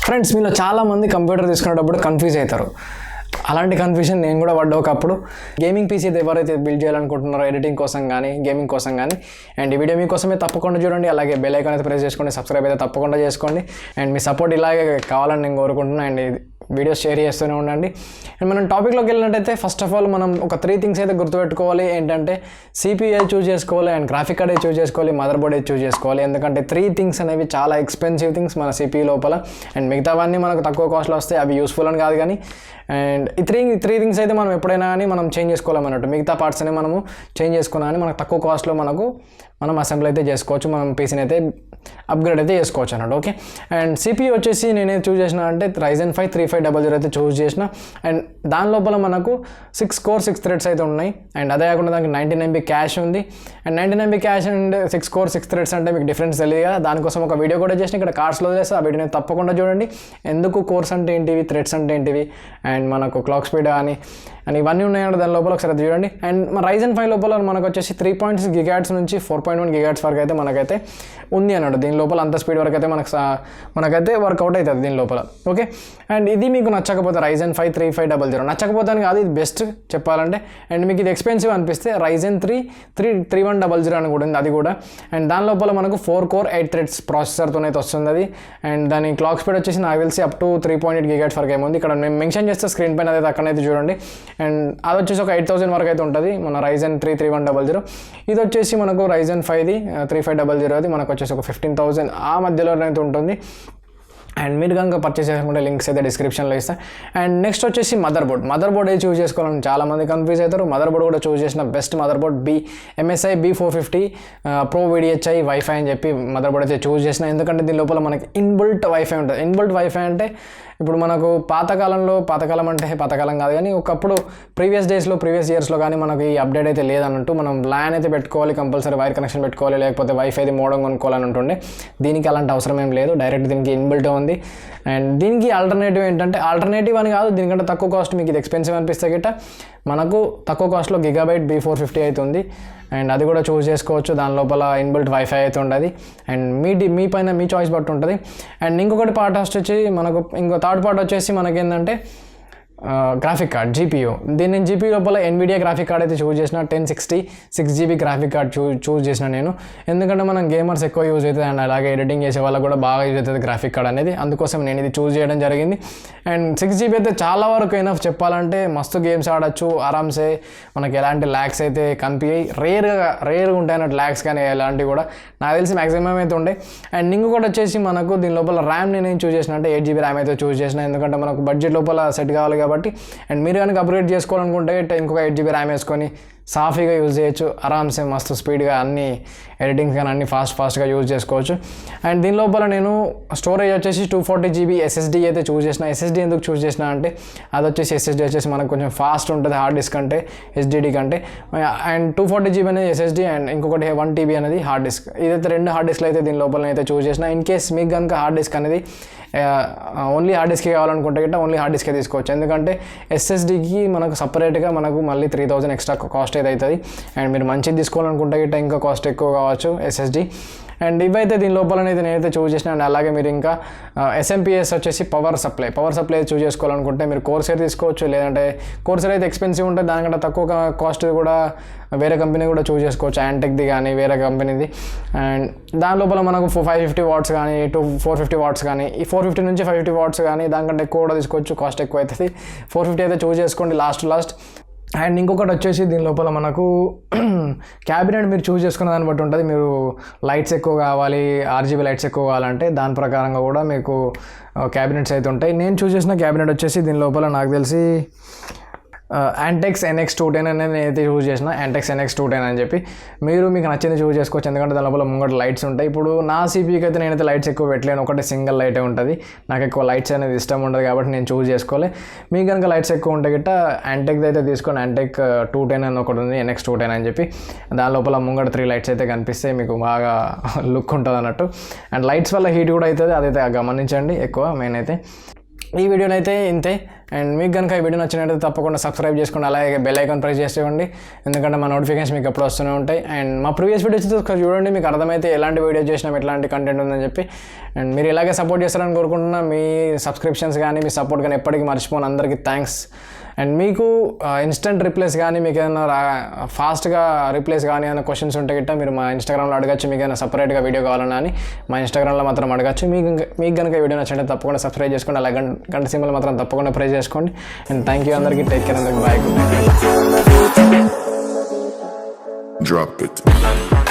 Friends, మీలో చాలామంది computer తీసుకునేటప్పుడు కన్ఫ్యూజ్ అవుతారు. అలాంటి కన్ఫ్యూజన్ నేను కూడా పడ్డా ఒకప్పుడు. గేమింగ్ పీసీ ఎవరైతే బిల్డ్ చేయాలనుకుంటున్నారో ఎడిటింగ్ కోసం కానీ గేమింగ్ కోసం కానీ, అండ్ ఈ వీడియో మీకోసమే తప్పకుండా చూడండి. అలాగే బెల్ ఐకాన్ అయితే ప్రెస్ చేసుకోండి, సబ్స్క్రైబ్ అయితే తప్పకుండా చేసుకోండి. అండ్ మీ సపోర్ట్ ఇలాగే కావాలని నేను కోరుకుంటున్నాను. అండ్ వీడియోస్ షేర్ చేస్తూనే ఉండండి. అండ్ మనం టాపిక్లోకి వెళ్ళినట్టయితే ఫస్ట్ ఆఫ్ ఆల్ మనం ఒక 3 థింగ్స్ అయితే గుర్తుపెట్టుకోవాలి. ఏంటంటే CPU చూస్ చేసుకోవాలి, అండ్ గ్రాఫిక్ కార్డ్ చూస్ చేసుకోవాలి, మదర్ బోర్డ్ చూస్ చేసుకోవాలి. ఎందుకంటే 3 థింగ్స్ అనేవి చాలా ఎక్స్పెన్సివ్ థింగ్స్ మన CPU లోపల. అండ్ మిగతావన్నీ మనకు తక్కువ కాస్ట్లో వస్తాయి, అవి యూస్ఫుల్ అని కాదు. కానీ అండ్ ఈ త్రీ థింగ్స్ అయితే మనం ఎప్పుడైనా కానీ మనం చేంజ్ చేసుకోవాలన్నట్టు. మిగతా పార్ట్స్ అని మనము చేంజ్ చేసుకున్నా కానీ మనకు తక్కువ కాస్ట్లో మనం అసెంబ్లీ అయితే చేసుకోవచ్చు, మనం పీసీని అయితే అప్గ్రేడ్ అయితే చేసుకోవచ్చు అన్నట్టు. ఓకే, అండ్ CPU వచ్చేసి నేనే చూస్ చేసిన అంటే Ryzen 5 3500 అయితే చూస్ చేసిన. అండ్ దాని లోపల మనకు 6 core 6 threads అయితే ఉన్నాయి. అండ్ అదే కాకుండా దానికి 99MB క్యాష్ ఉంది. And 99MB cash and 6 core 6 threads అంటే మీకు డిఫరెన్స్ తెలియదు కదా. దానికోసం ఒక వీడియో కూడా చేసిన, ఇక్కడ కార్డ్స్లో చేస్తే ఆ వీడియోని తప్పకుండా చూడండి. ఎందుకు కోర్స్ అంటే ఏంటివి, థ్రెడ్స్ అంటే ఏంటివి, అండ్ మనకు క్లాక్ స్పీడ్ కానీ అండ్ ఇవన్నీ ఉన్నాయంటే దాని లోపల ఒకసారి చూడండి. అండ్ మన Ryzen 5 లోపల మనకు వచ్చేసి 3.6 GHz నుంచి 4.1 GHz వరకు అయితే మనకైతే ఉంది అన్నట్టు. దీని లోపల అంత స్పీడ్ వరకు అయితే మనకైతే వర్కౌట్ అవుతుంది దీని లోపల. ఓకే, అండ్ ఇది మీకు నచ్చకపోతే Ryzen 5 3500 నచ్చకపోతే అని కాదు, ఇది బెస్ట్ చెప్పాలంటే. అండ్ మీకు ఇది ఎక్స్పెన్సివ్ అనిపిస్తే Ryzen 3 3100 అని కూడా ఉంది, అది కూడా. అండ్ దాని లోపల మనకు 4 core 8 threads ప్రాసెసర్తో అయితే వస్తుంది అది. అండ్ దాని క్లాక్ స్పీడ్ వచ్చేసి నాకు తెలిసి అప్ టు 3.8 GHz వరకు ఏముంది. ఇక్కడ మేము మెన్షన్ చేస్తే స్క్రీన్ పైన అయితే అక్కడైతే చూడండి. అండ్ అది వచ్చేసి ఒక 8000 వరకు అయితే ఉంటుంది మన Ryzen 3 3100. ఇది వచ్చేసి మనకు Ryzen 5 3500 అది మనకు వచ్చేసి ఒక 15,000 ఆ మధ్యలో అయితే ఉంటుంది. అండ్ మీరు కనుక పర్చేస్ చేసుకుంటే లింక్స్ అయితే డిస్క్రిప్షన్లో ఇస్తాను. అండ్ నెక్స్ట్ వచ్చేసి మదర్ బోర్డ్ ఏది చూస్ చేసుకోవాలని చాలామంది కన్ఫ్యూజ్ అవుతారు. మదర్ బోర్డ్ కూడా చూస్ చేసిన best mother board MSI B450 PRO-VDH WiFi అని చెప్పి మదర్ బోర్డ్ అయితే చూస్ చేసిన. ఎందుకంటే దీని లోపల మనకి ఇన్బిల్ట్ వైఫై ఉంటుంది. ఇన్బిల్ట్ వైఫై అంటే ఇప్పుడు మనకు పాతకాలం కాదు కానీ ఒకప్పుడు ప్రీవియస్ ఇయర్స్లో కానీ మనకి ఈ అప్డేట్ అయితే లేదన్నట్టు. మనం LAN అయితే పెట్టుకోవాలి, కంపల్సరీ వైర్ కనెక్షన్ పెట్టుకోవాలి, లేకపోతే వైఫైది మోడమ్ కొనుక్కోవాలని ఉంటుండే. దీనికి అలాంటి అవసరం ఏం లేదు, డైరెక్ట్ దీనికి ఇన్బిల్ట్ ఉంది. అండ్ దీనికి ఆల్టర్నేటివ్ అని కాదు, దీనికంటే తక్కువ కాస్ట్ మీకు ఇది ఎక్స్పెన్సివ్ అనిపిస్తే గిట్ట మనకు తక్కువ కాస్ట్లో GIGBYTE B450 అయితే ఉంది. అండ్ అది కూడా చూస్ చేసుకోవచ్చు. దాని లోపల ఇన్బిల్ట్ వైఫై అయితే ఉండదు. అండ్ మీ పైన మీ చాయిస్ బట్టి ఉంటుంది. అండ్ ఇంకొకటి పార్ట్ వచ్చేసి ఇంకో థర్డ్ పార్ట్ వచ్చేసి మనకేంటంటే గ్రాఫిక్ కార్డ్ GPU. దీన్ని GPU లోపల NVIDIA గ్రాఫిక్ కార్డ్ అయితే చూస్ చేసిన. 1060 6GB గ్రాఫిక్ కార్డ్ చూస్ చేసిన నేను. ఎందుకంటే మనం గేమర్స్ ఎక్కువ యూజ్ అవుతుంది, అండ్ అలాగే ఎడిటింగ్ చేసే వాళ్ళకి కూడా బాగా యూజ్ అవుతుంది గ్రాఫిక్ కార్డ్ అనేది. అందుకోసం నేను ఇది చూస్ చేయడం జరిగింది. అండ్ 6GB అయితే చాలా వరకు ఎనఫ్ చెప్పాలంటే. మస్తు గేమ్స్ ఆడచ్చు ఆరామ్సే, మనకి ఎలాంటి ల్యాగ్స్ అయితే కనిపించాయి. రేర్గా ఉంటాయి అన్నట్టు ల్యాగ్స్ కానీ ఎలాంటివి కూడా నాకు తెలిసి మ్యాక్సిమం అయితే ఉండే. అండ్ ఇంకొకటి వచ్చేసి మనకు దీని లోపల ర్యామ్ నేను చూస్ చేసిన అంటే 8GB ర్యామ్ అయితే చూస్ చేసిన. ఎందుకంటే మనకు బడ్జెట్ లోపల సెట్ కావాలి కాబట్టి. అండ్ మీరు కనుక అప్గ్రేడ్ చేసుకోవాలనుకుంటే ఇంకొక 8GB ర్యామ్ వేసుకొని సాఫీగా యూజ్ చేయొచ్చు ఆరామ్సే, మస్తు స్పీడ్గా అన్ని ఎడిటింగ్స్ కానీ అన్ని ఫాస్ట్గా యూజ్ చేసుకోవచ్చు. అండ్ దీని లోపల నేను స్టోరేజ్ వచ్చేసి 240GB SSD అయితే చూస్ చేసిన. SSD ఎందుకు చూస్ చేసిన అంటే అది వచ్చేసి SSD వచ్చేసి మనకు కొంచెం ఫాస్ట్ ఉంటుంది హార్డ్ డిస్క్ అంటే HDD కంటే. అండ్ 240GB అనేది SSD అండ్ ఇంకొకటి 1TB అనేది హార్డ్ డిస్క్. ఇదైతే 2 హార్డ్ డిస్క్లు అయితే దీని లోపల అయితే చూస్ చేసిన. ఇన్ కేస్ మీకు కనుక హార్డ్ డిస్క్ అనేది ఓన్లీ హార్డ్ డిస్క్ కావాలనుకుంటే గిట్ట ఓన్లీ హార్డ్ డిస్కే తీసుకోవచ్చు. ఎందుకంటే SSDకి మనకు సపరేట్గా మనకు మళ్ళీ 3000 ఎక్స్ట్రా కాస్ట్ అయితే అవుతుంది. అండ్ మీరు మంచిది తీసుకోవాలనుకుంటే గిట్ట ఇంకా కాస్ట్ ఎక్కువ కావచ్చు SSD. అండ్ ఇవైతే దీని లోపల నేనైతే చూస్ చేసిన. అండ్ అలాగే మీరు ఇంకా SMPS వచ్చేసి పవర్ సప్లై చూస్ చేసుకోవాలనుకుంటే మీరు Corsair తీసుకోవచ్చు, లేదంటే Corsair అయితే ఎక్స్పెన్సివ్ ఉంటుంది, దానికంటే తక్కువ కాస్ట్ కూడా వేరే కంపెనీ కూడా చూస్ చేసుకోవచ్చు, Antecది కానీ వేరే కంపెనీది. అండ్ దాని లోపల మనకు 550 వాట్స్ కానీ 450 వాట్స్ కానీ, ఈ 450 నుంచి 550 వాట్స్ కానీ దానికంటే ఎక్కువ కూడా తీసుకోవచ్చు, కాస్ట్ ఎక్కువ అవుతుంది. 450 అయితే చూస్ చేసుకోండి లాస్ట్. అండ్ ఇంకొకటి వచ్చేసి దీని లోపల మనకు క్యాబినెట్ మీరు చూస్ చేసుకున్న దాన్ని బట్టి ఉంటుంది. మీరు లైట్స్ ఎక్కువ కావాలి, RGB లైట్స్ ఎక్కువ కావాలంటే దాని ప్రకారంగా కూడా మీకు క్యాబినెట్స్ అయితే ఉంటాయి. నేను చూస్ చేసిన క్యాబినెట్ వచ్చేసి దీని లోపల నాకు తెలిసి ANTEX NX 210 అనేది నేనైతే యూజ్ చేసిన. ANTEX NX 210 అని చెప్పి మీకు నచ్చింది చూస్ చేసుకోవచ్చు. ఎందుకంటే దాని లోపల ముంగట లైట్స్ ఉంటాయి. ఇప్పుడు నా CPUకి అయితే నేనైతే లైట్స్ ఎక్కువ పెట్టలేను, ఒకటి సింగిల్ లైటే ఉంటుంది. నాకు ఎక్కువ లైట్స్ అనేది ఇష్టం ఉండదు కాబట్టి నేను చూస్ చేసుకోవాలి. మీకు కనుక లైట్స్ ఎక్కువ ఉంటే గిట్ట ANTEX అయితే తీసుకోండి. ANTEX 210 అని ఒకటి ఉంది, NX 210 అని చెప్పి. దాని లోపల ముంగట 3 లైట్స్ అయితే కనిపిస్తాయి, మీకు బాగా లుక్ ఉంటుంది అన్నట్టు. అండ్ లైట్స్ వల్ల హీట్ కూడా అవుతుంది, అదైతే గమనించండి ఎక్కువ మెయిన్ అయితే. ఈ వీడియోనైతే ఇంతే. అండ్ మీకు కనుక ఈ వీడియో నచ్చినట్లయితే తప్పకుండా సబ్స్క్రైబ్ చేసుకోండి, అలాగే బెల్ ఐకాన్ ప్రెస్ చేసేయండి, ఎందుకంటే మా నోటిఫికేషన్ మీకు ఎప్పుడు వస్తూనే ఉంటాయి. అండ్ మా ప్రీవియస్ వీడియోస్ చూడండి, మీకు అర్థమైతే ఎలాంటి వీడియో చేసినాం, ఎలాంటి కంటెంట్ ఉందని చెప్పి. అండ్ మీరు ఇలాగే సపోర్ట్ చేస్తారని కోరుకుంటున్నా. మీ సబ్స్క్రిప్షన్స్ కానీ మీ సపోర్ట్ కానీ ఎప్పటికీ మర్చిపోను. అందరికీ థ్యాంక్స్. అండ్ మీకు ఇన్స్టెంట్ రిప్లేస్ కానీ మీకు ఏదైనా ఫాస్ట్గా రిప్లేస్ కానీ ఏమైనా క్వశ్చన్స్ ఉంటే గిట్ట మీరు మా ఇన్స్టాగ్రామ్లో అడగచ్చు. మీకు ఏదైనా సపరేట్గా వీడియో కావాలన్నా అని మా ఇన్స్టాగ్రామ్లో మాత్రం అడగచ్చు. మీకు కనుక వీడియో నచ్చినట్లయితే తప్పకుండా సబ్స్క్రైబ్ చేసుకోండి, అలాగే గంట సింబల్ మాత్రం తప్పకుండా ప్రెస్ చేసుకోండి. అండ్ థ్యాంక్ యూ అందరికీ. టేక్ కేర్, అందరికి బాయ్. Drop it.